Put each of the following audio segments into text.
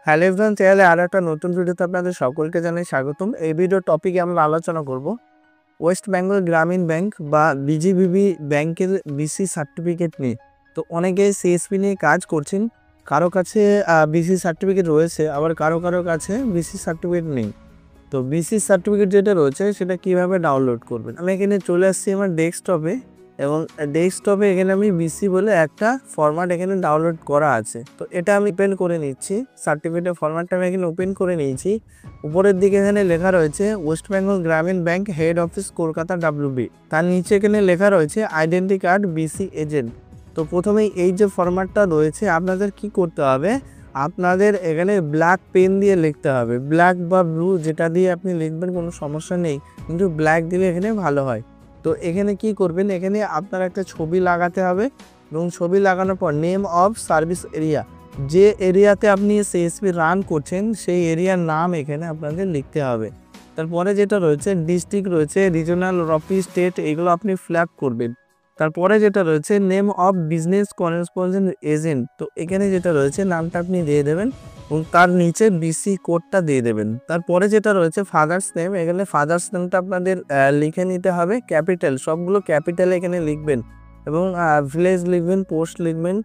Hello everyone, চ্যানেলে আরো একটা নতুন ভিডিওতে আপনাদের সকলকে জানাই স্বাগতম। এই ভিডিও টপিকে আমরা আলোচনা করব ওয়েস্ট বেঙ্গল গ্রামীণ ব্যাংক বা বিজিবিবি ব্যাংকের বিসি সার্টিফিকেট নিয়ে। তো অনেকে সিএসপি নিয়ে কাজ করছেন, কারো কাছে বিসি সার্টিফিকেট রয়েছে, আবার কারো কাছে বিসি সার্টিফিকেট নেই। তো বিসি সার্টিফিকেট যেটা রয়েছে সেটা কিভাবে ডাউনলোড করবেন। আমি এখানে চলে আসছি আমার ডেস্কটপে, এবং ডেস্কটপে এখানে আমি বিসি বলে একটা ফরম্যাট এখানে ডাউনলোড করা আছে। তো এটা আমি ওপেন করে নিচ্ছি। সার্টিফিকেটের ফরম্যাটটা আমি এখানে ওপেন করে নিয়েছি। উপরের দিকে এখানে লেখা রয়েছে ওয়েস্ট বেঙ্গল গ্রামীণ bank head office Kolkata WB। তার নিচে এখানে লেখা রয়েছে আইডেন্টি কার্ড বিসি এজেন্ট। তো প্রথমেই এই যে ফরম্যাটটা রয়েছে আপনাদের কি করতে হবে, আপনাদের এখানে ব্ল্যাক পেন দিয়ে লিখতে হবে। ব্ল্যাক বা ব্লু যেটা দিয়ে আপনি লিখবেন কোনো সমস্যা নেই, কিন্তু ব্ল্যাক দিলে এখানে ভালো হয়। তো এখানে কি করবেন, এখানে আপনার একটা ছবি লাগাতে হবে, এবং ছবি লাগানোর পর নেম অফ সার্ভিস এরিয়া, যে এরিয়াতে আপনি সিএসপি রান করছেন সেই এরিয়ার নাম এখানে আপনাদের লিখতে হবে। তারপরে যেটা রয়েছে ডিস্ট্রিক্ট রয়েছে, রিজনাল, অফিস, স্টেট, এগুলো আপনি ফ্ল্যাগ করবেন। তারপরে যেটা রয়েছে name of business correspondent agent, তো এখানে যেটা রয়েছে নামটা আপনি দিয়ে দেবেন এবং তার নিচে বিসি কোডটা দিয়ে দেবেন। তারপরে যেটা রয়েছে ফাদার্স নেম, এখানে ফাদার্স নেমটা আপনাদের লিখে নিতে হবে, ক্যাপিটাল, সবগুলো ক্যাপিটালে এখানে লিখবেন, এবং ভিলেজ লিখবেন, পোস্ট লিখবেন,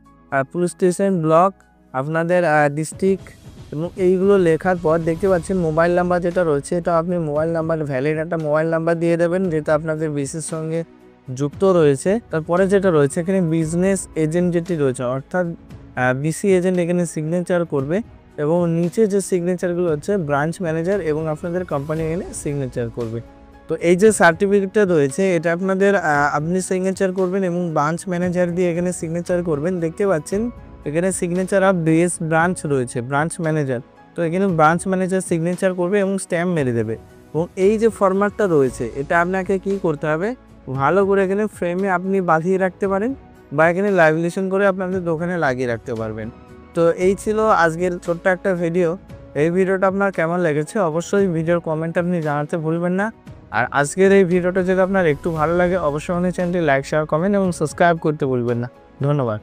পুলিশ স্টেশন, ব্লক, আপনাদের ডিস্ট্রিক্ট, এবং এইগুলো লেখার পর দেখতে পাচ্ছেন মোবাইল নাম্বার যেটা রয়েছে, এটা আপনি মোবাইল নাম্বার, ভ্যালিড একটা মোবাইল নাম্বার দিয়ে দেবেন যেটা আপনাদের বিসির সঙ্গে যুক্ত রয়েছে। তারপরে যেটা রয়েছে এখানে বিজনেস এজেন্ট যেটি রয়েছে, অর্থাৎ বিসি এজেন্ট এখানে সিগনেচার করবে, এবং নিচে যে সিগনেচারগুলো হচ্ছে ব্রাঞ্চ ম্যানেজার এবং আপনাদের কোম্পানি এখানে সিগনেচার করবে। তো এই যে সার্টিফিকেটটা রয়েছে এটা আপনাদের আপনি সিগনেচার করবেন এবং ব্রাঞ্চ ম্যানেজার দিয়ে এখানে সিগনেচার করবেন। দেখতে পাচ্ছেন এখানে সিগনেচার অফ বিএস ব্রাঞ্চ রয়েছে, ব্রাঞ্চ ম্যানেজার। তো এখানে ব্রাঞ্চ ম্যানেজার সিগনেচার করবে এবং স্ট্যাম্প মেরে দেবে। এবং এই যে ফরম্যাটটা রয়েছে এটা আপনাকে কি করতে হবে, ভালো করে এখানে ফ্রেমে আপনি বাঁধিয়ে রাখতে পারেন, বা এখানে ল্যামিনেশন করে আপনাদের দোকানে লাগিয়ে রাখতে পারবেন। তো এই ছিল আজকের ছোট্ট একটা ভিডিও। এই ভিডিওটা আপনার কেমন লেগেছে অবশ্যই ভিডিওর কমেন্ট আপনি জানাতে ভুলবেন না। আর আজকের এই ভিডিওটা যদি আপনার একটু ভালো লাগে অবশ্যই আমাদের চ্যানেলটি লাইক, শেয়ার, কমেন্ট এবং সাবস্ক্রাইব করতে ভুলবেন না। ধন্যবাদ।